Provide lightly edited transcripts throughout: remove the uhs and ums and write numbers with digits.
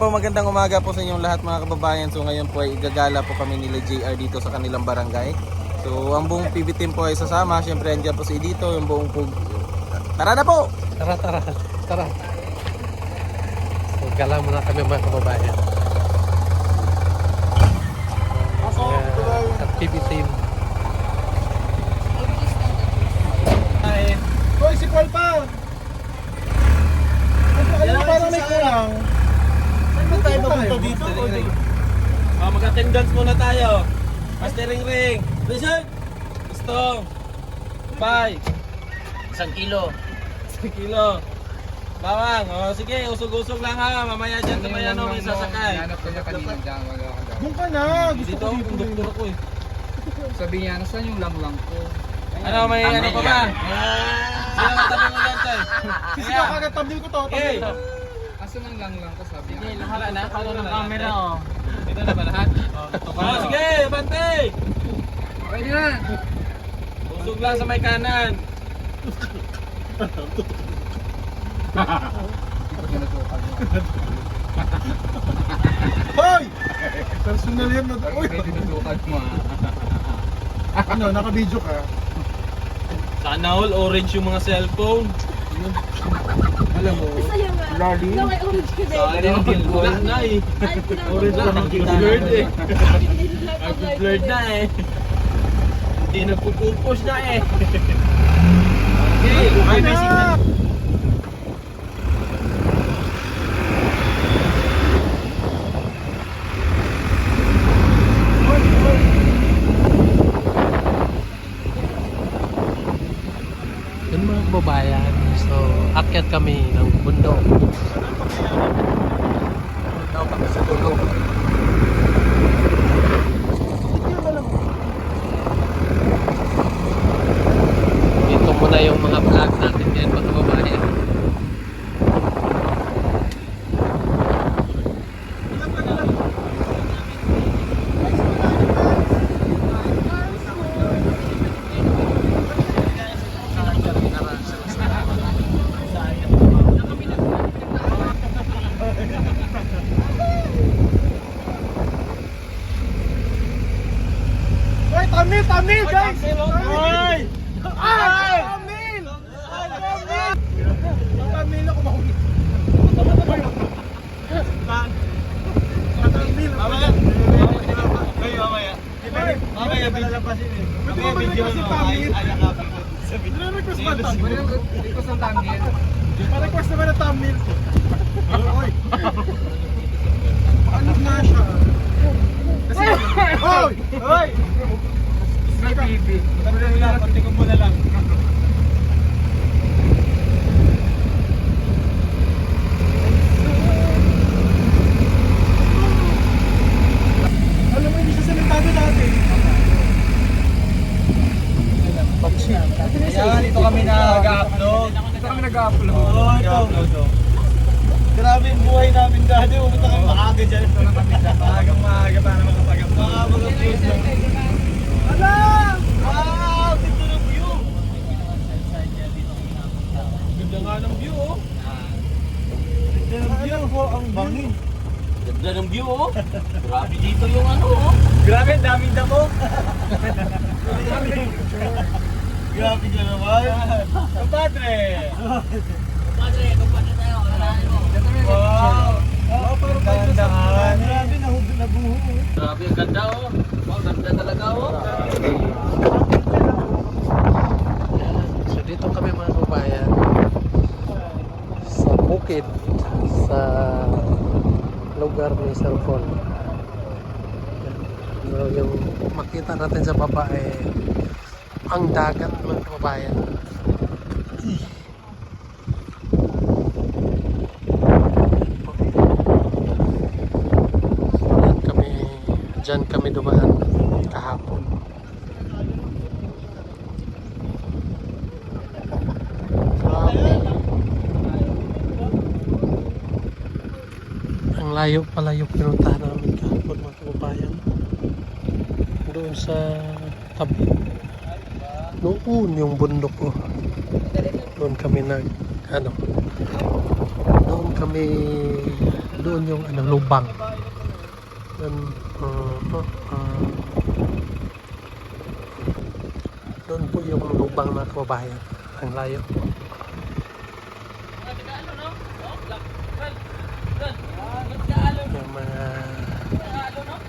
po, magandang umaga po sa inyong lahat mga kababayan. So ngayon po ay igagala po kami nila JR dito sa kanilang barangay. So ang buong PB team po ay sasama. Siyempre andyan po si dito, yung buong pug. Tara na po! Tara. So, gala muna kami mga kababayan. Sa TV team. Hoy, si Paul pa! Ano parang may kulang? Saan ba tayo papunta dito? Mag-attendance muna tayo. Mastering ring. Listen! Gusto. Bye. 1 kilo. 1 kilo. Bawang. O sige, usog-usog lang ha. Mamaya dyan may ano, may sasakay. Hanap ko niya kanina dyan. Doon ka na! Gusto Dito, ko yung doktor ako eh. Sabi niya, nasaan yung lang ko? Ano, may ano pa ba? Sino katabi mo dyan, Tay? Kasi kakatambil ko to. Okay. Asan ang lang ko sabi niya? Wala na, ano ng camera oh. Ito na ba lahat? Oh, sige, bante! Pwede na! Usog lang sa may kanan. Hoy! Personal yan. Uy! Pwede tinutukan mo Ano, naka-video ka? Sana all orange yung mga cellphone. Alam mo, Lali? Sana all wala na eh. Orange lang nag-blurred eh. Nag-blurred na eh. Hindi nagpupupos na eh. Okay, may basic na. Yun mga kababayan. So, akyat kami ng bundok. Daw kami sa dulo. Ito muna yung mga vlog natin yan mga kababayan. Hoy, Tamil, guys! Hoy! Ay! Tamil! Tamil ako mahuli. Tamil! Mamaya bilalapasin eh. Pwede mo ba nag-request si Tamil? Nire-request ba Tamil? Hindi ko sa tangin. Pa-request naman na Tamil. Hoy! Paano nga siya? Kasi... Hoy! Hoy! May TV. Tingnan mo na lang. Alam mo, hindi siya sementado dati. Kaya dito kami nag-upload. Ito kami nag-upload. Oo, ito. Grabe yung buhay namin dati. Pumunta kami maaga dyan. Maaga para makapag-upload. Hala! Wow! Dito ng view! Ganda nga ng view, oh. Ganda ng view. Ang bangin. Ganda ng view, oh. Grabe dito yung ano, oh. Grabe, daming damo. Grabe ka naman. Compadre! Compadre tayo. Wow! Wow, parang kayo sa grabe, nabuho. Grabe, ang ganda, oh. Wow, ganda talaga, oh. So dito kami mga kababayan sa bukid sa lugar ni cellphone. So, yung makita natin sa baba eh ang dagat mga kababayan. Diyan kami dumaan kahapon. Ang layo pala yung pinuntahan namin kahapon mga kababayan. Doon sa tabi. Noon yung bundok ko. Doon kami doon kami Doon yung ano, lubang. Doon, doon po yung lubang na kababayan. Ang layo. Yung mga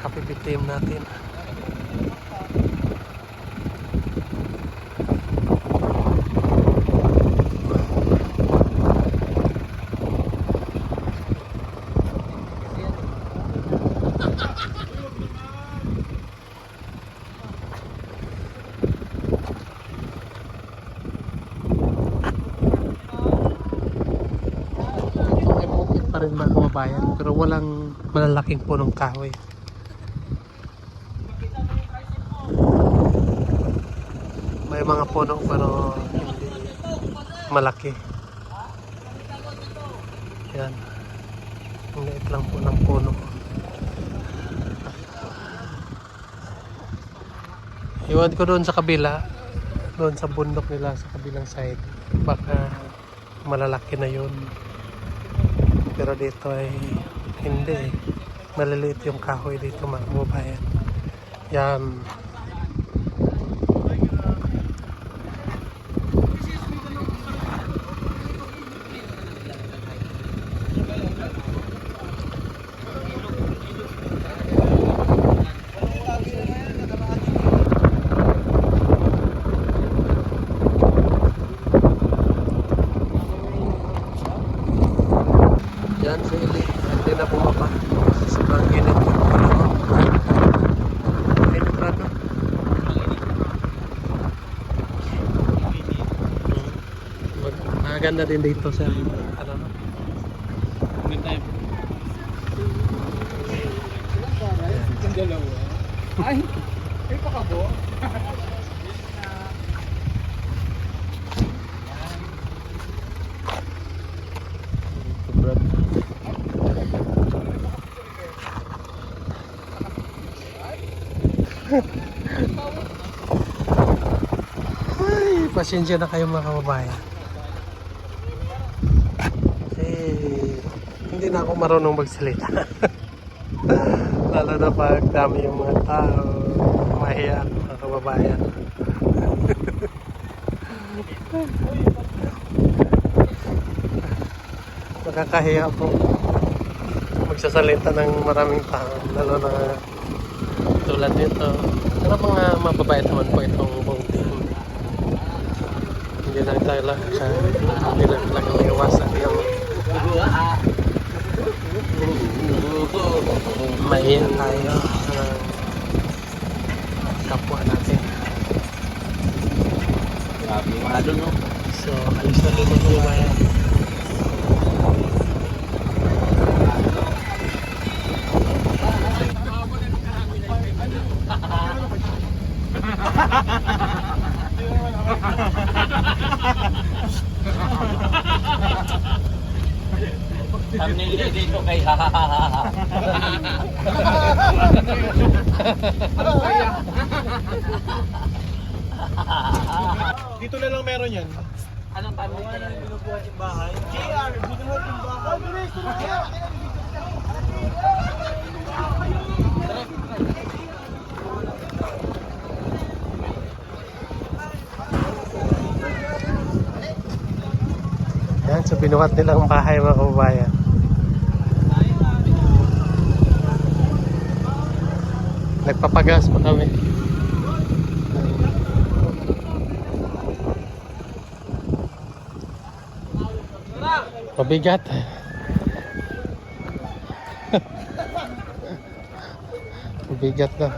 kapipitim natin. Ay bukid pa rin mga kababayan, pero walang malalaking punong kahoy. May mga puno pero hindi malaki. Yan. Ang liit lang po ng puno. Iwan ko doon sa kabila, doon sa bundok nila sa kabilang side. Baka malalaki na yun. Pero dito ay hindi. Maliliit yung kahoy dito mga kababayan. Yan. Yan si Eli, hindi na bumaba. Sobrang init yung panahon. Init rado. Maganda din dito sa ano no? Yung dalawa. Ay, ay pakabo. Ay, pasensya na kayo mga kababayan. Hindi na ako marunong magsalita. Lalo na pag dami yung mga tao, mahiya mga kababayan. Nakakahiya po magsasalita ng maraming tao, lalo na tulad nito. Pero mga mababait naman po itong buong team. Hindi lang talaga iwasan yung mahiya tayo sa kapwa natin. So, alis na dito po bayan. Thumbnail niya dito kay hahaha. Dito na lang meron yan. Anong thumbnail ka lang? Binubuhat yung bahay. JR, binubuhat yung bahay. Yan, so binuhat nilang bahay mga kababayan. Nagpapagas pa kami. Mabigat. Mabigat na.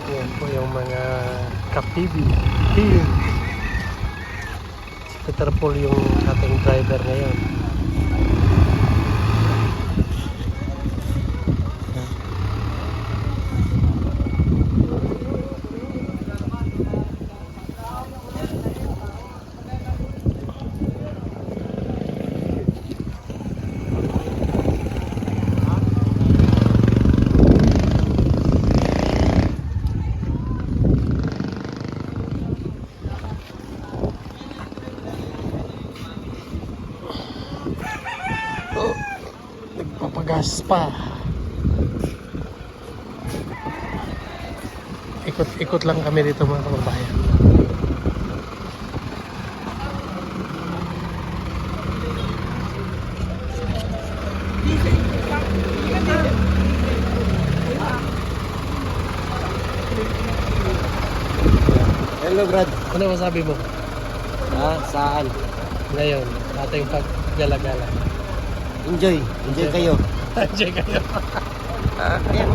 Yan po yung mga kapibi. Here. Si Peter Paul yung ating driver ngayon. pa. Ikot-ikot lang kami dito mga kababayan. Hello, Brad. Ano masabi mo Saan? ngayon, ating paggala-gala? Enjoy. Enjoy kayo. Enjoy kayo. Ayan,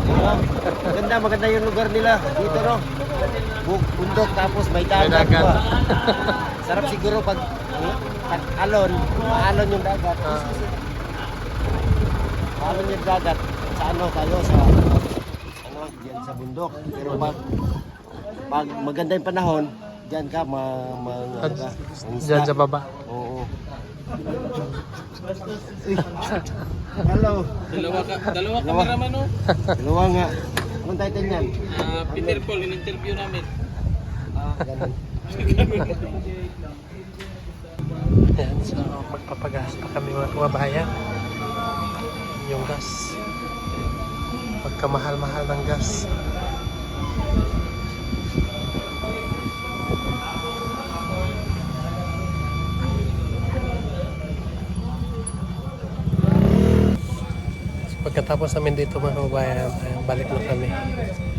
maganda yung lugar nila. Dito, no? Bundok, tapos may May dagat dagat. pa. Sarap siguro pag alon, maalon yung dagat. Maalon yung dagat. Sa ano kayo, sa diyan sa bundok. Pero pag maganda yung panahon, diyan ka Diyan sa baba. Oo. Hello. Dalawa cameraman no? Dalawa nga. Anong title niyan? Peter Paul, in-interview namin. Ganun. Yan, so magpapagas pa kami mga kababayan. Yung gas. Pagkamahal-mahal ng gas. So, pagkatapos namin dito mga kababayan, balik na kami.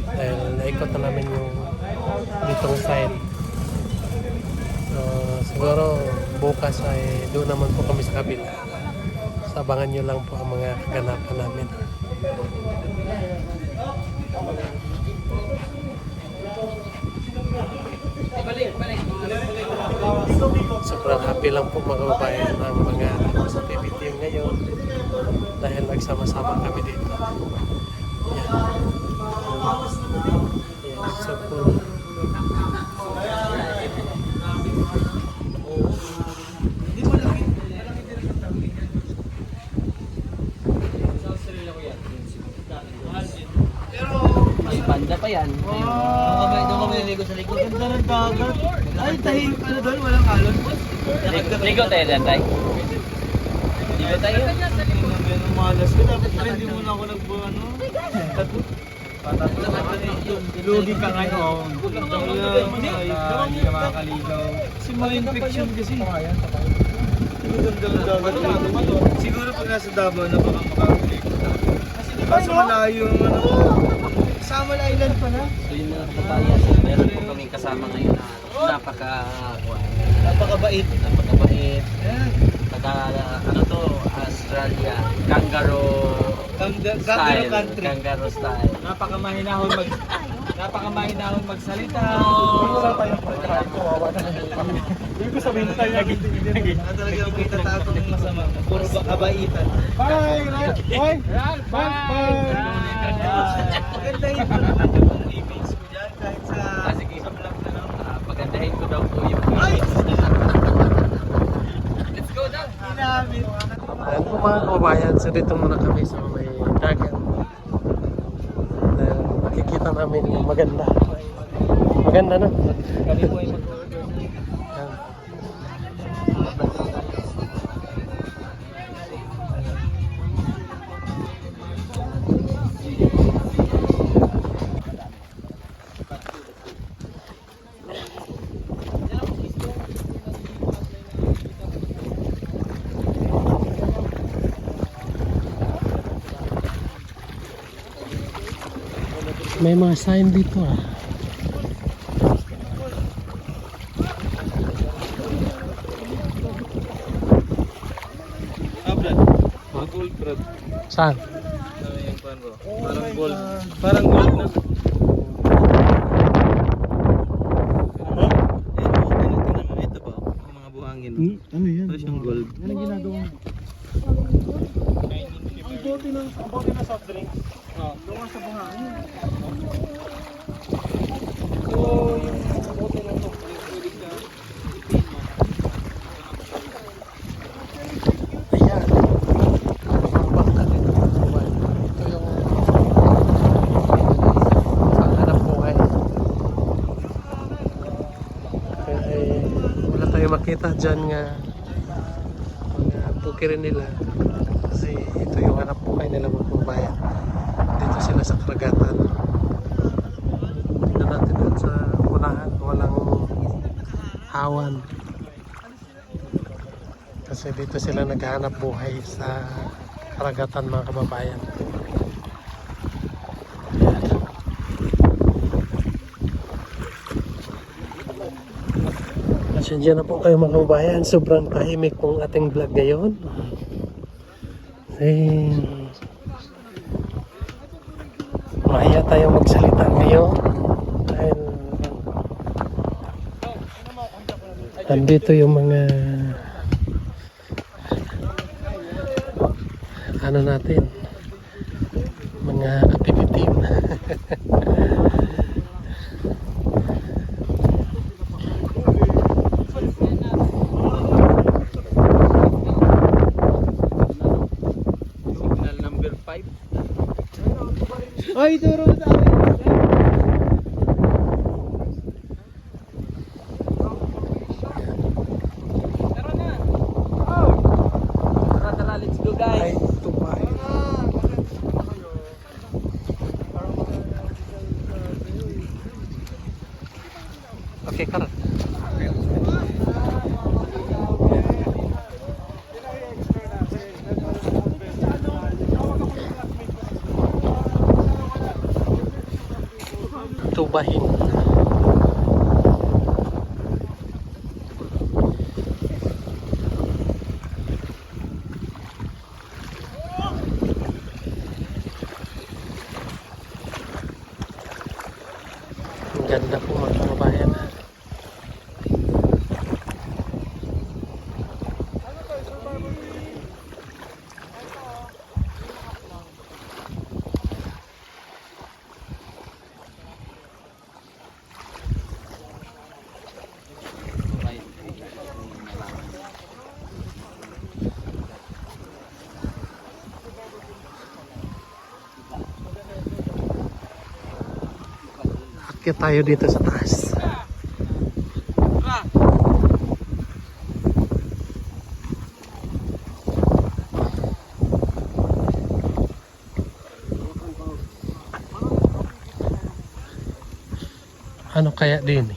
Dahil naikot na namin yung ditong side. So, siguro bukas ay doon naman po kami sa kabila. So, abangan nyo lang po ang mga kaganapan namin. Sobrang happy lang po mga kababayan ang mga sa PBTM ngayon dahil nagsama-sama kami dito. Yan. Yan. So, May banda pa yan. Doon kami naligo sa likod. Ganda ng dagat. Ay, tahimik ano doon, walang alon. Ligo tayo dyan, tay. Ligo tayo. Ang malas ko, dapat pa hindi muna ako nagbuano. Lugi ka ngayon. Hindi ka makakaligaw. Kasi ma-infection kasi. Siguro pag nasa Davao na baka makakaligaw. Kasi di ba sa malayo yung ano? Samal Island pa na? So yung mga kababayan, meron po kaming kasama ngayon na napakabait. Taga ano to, Australia, kangaroo Kangaroo country. Kangaroo style. Napakamahinahon magsalita. Hindi ko sabihin tayo lagi. Talagang may tatapong masama. Puro kabaitan. Bye! Bye! Bye! Pagandahin ko naman yung image ko dyan kahit sa vlog na lang. Pagandahin ko daw po yung Ay! Let's go daw! Inamin. ayan po mga kababayan, so dito muna kami sa may dagat. Dahil makikita namin yung maganda. Maganda no? Kami po ay mag-order. Ayan. May mga sign dito ah. Brad. Gold, Brad. Saan? Yung pan bro. Parang gold. Parang gold na. Ito ba? Yung mga buhangin. Ano yan? Ito siyang gold. Anong ginagawa mo? Ang bote ng soft drink. Doon ka sa buhangin. So, yung bote ng to, pwede ka Ayan. Bangka dito mga kababayan. Ito yung panghanap buhay. Kaya wala tayo makita dyan nga mga pukirin nila. Kasi ito yung hanap buhay nila mga kababayan. kababayan. Dito sila sa karagatan. Tingnan natin doon sa unahan, walang awan. Kasi dito sila naghahanap buhay sa karagatan mga kababayan. Pasensya na po kayo mga kababayan, sobrang tahimik pong ating vlog ngayon. Mahiya tayo magsalita ngayon dahil andito yung mga ano natin, mga activity. Signal number 5. Ay, turo sa akin. Tara, let's go guys. Ay, tubay. Okay, Karan. Tubahin. Ang ganda po mga kababayan. Akyat tayo dito sa taas. Ano kaya din?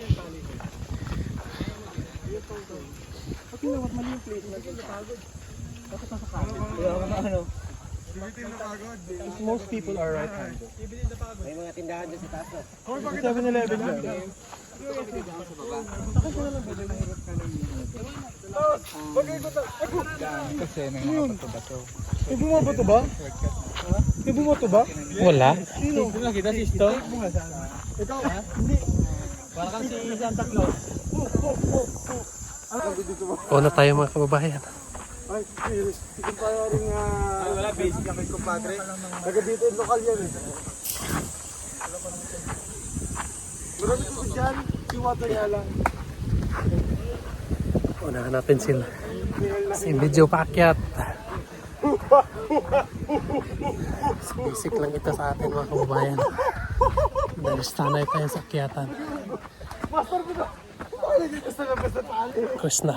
Most people are right-handed. May mga tindahan dyan sa taas. 7-Eleven lang. Kasi may mga bato-bato. May bumabato ba? May bumato ba? Wala. Sino? Hindi nakita si Sto? Ikaw? Hindi. Parang kang si Santa Claus. Una tayo mga kababayan. Ay, hindi pa rin wala, basic kami kumpadre. Taga dito, lokal yan eh. Marami ko dyan, si Wataya lang. Unahan natin sila. Si medyo paakyat. Basic lang ito sa atin mga kababayan. Dahil sanay tayo sa akyatan. Master ko na! Bakit dito sa labas na tali? Kus na.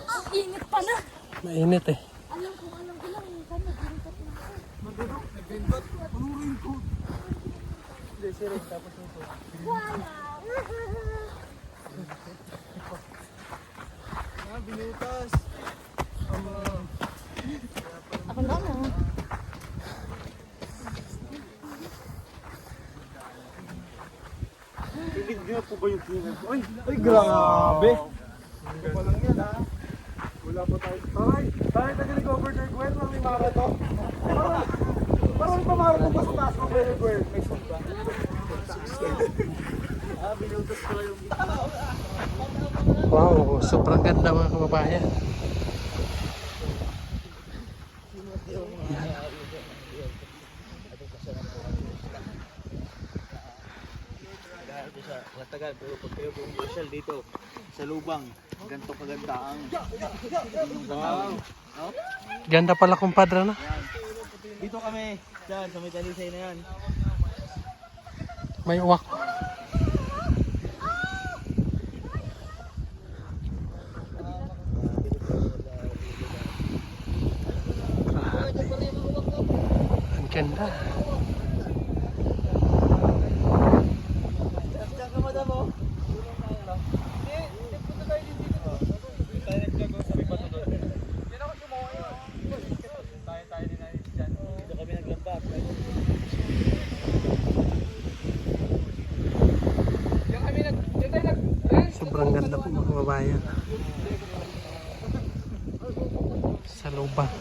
Ang init pa na. Mainit eh. Alam ko lang yung kanya. Nagbindot? Anong raincoat? Hindi, si Rin, tapos nito. Binutas. Ako na mo. Hindi po ba yung tingin ko? Ay, grabe! Hindi pa lang yan, ha? Wala pa tayo. Taray na nag-overturn Gwen, lang may marathon. Parang pamarathon pa sa taas ko, Gwen. May sumpa. Binutas ko lang yung Wow, sobrang ganda mga kababayan. Matagal, pero pag kayo social dito, sa lubang, ganito kaganda ang Ganda pala kumpadre na. dito kami, dyan, sa may talisay na yan. May uwak. Ganda. Sobrang ganda po mga kababayan. Sa lubak.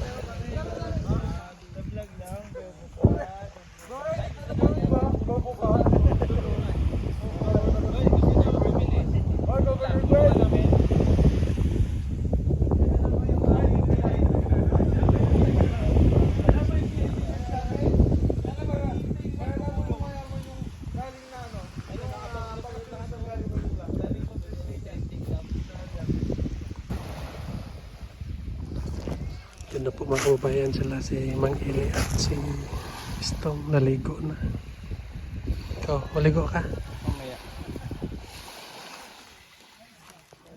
Ganda po mga kababayan, sila si Mang Ili at si Stong naligo na. Ikaw, maligo ka? Mamaya.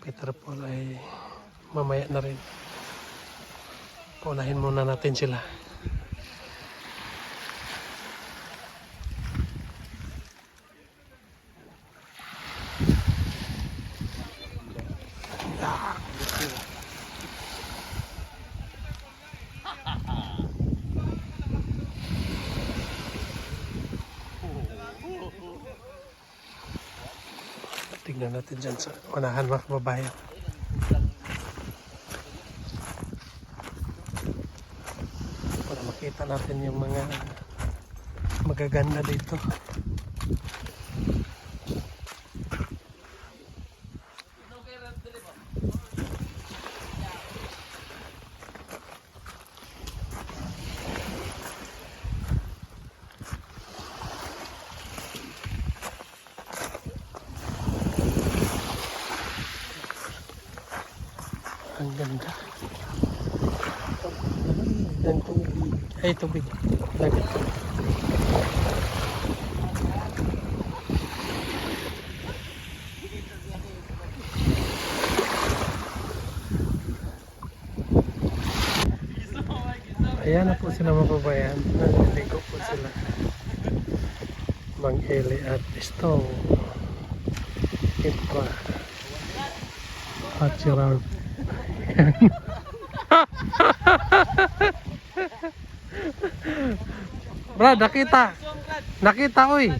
Peter Paul ay mamaya na rin. Paunahin muna natin sila. Tignan natin dyan sa unahan mga kababayan. Para makita natin yung mga magaganda dito. Ang ganda. Ang tubig. Ay, tubig. Dagat ko. Ayan na po sila mababayan. Naliligo po sila. Mang Eli at Stong. Ito. At si Ralph. Brad, nakita. Nakita, uy.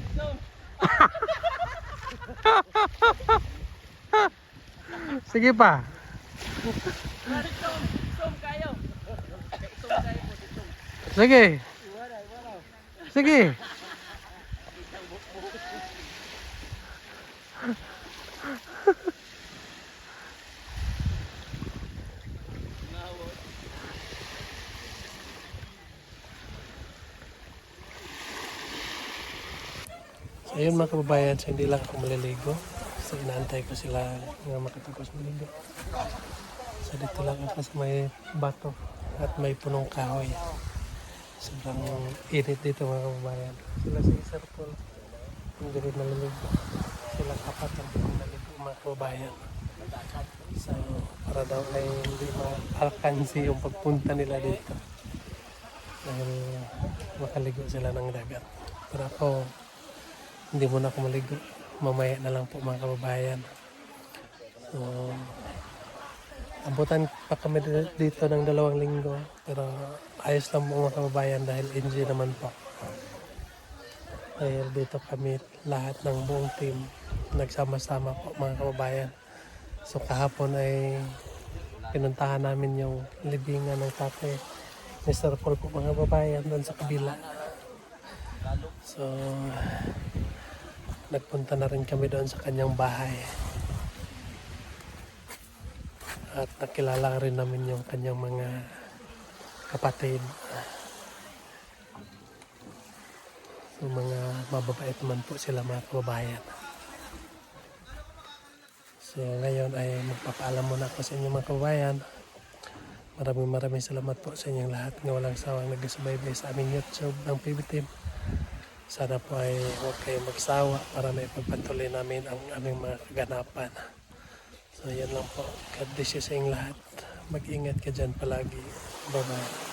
Sige pa. Sige. Sige. So yun mga kababayan, so hindi lang ako maliligo. So inaantay ko sila nga makatapos maligo. So dito lang ako sa may bato at may punong kahoy. Sobrang init dito mga kababayan. Sila si Sir Paul, hindi rin naliligo. Sila apat ang naliligo mga kababayan. So para daw ay hindi ma-alkansi yung pagpunta nila dito. Dahil makaligo sila ng dagat. Pero ako, hindi muna ako maligo. Mamaya na lang po mga kababayan. So, abutan pa kami dito ng 2 linggo. Pero ayos lang po mga kababayan dahil enjoy naman po. Dahil dito kami lahat ng buong team nagsama-sama po mga kababayan. So kahapon ay pinuntahan namin yung libingan ng tatay Mr. Paul po mga kababayan doon sa kabila. So nagpunta na rin kami doon sa kanyang bahay. At nakilala rin namin yung kanyang mga kapatid. So mga mababait naman po sila mga kababayan. So ngayon ay magpapaalam muna ako sa inyo mga kababayan. Maraming salamat po sa inyong lahat na walang sawang nagsubaybay sa aming YouTube ng PB Team. Sana po ay huwag kayong magsawa para may pagpatuloy namin ang aming mga kaganapan. So yan lang po. God bless you sa inyong lahat. Mag-ingat ka dyan palagi. Bye-bye.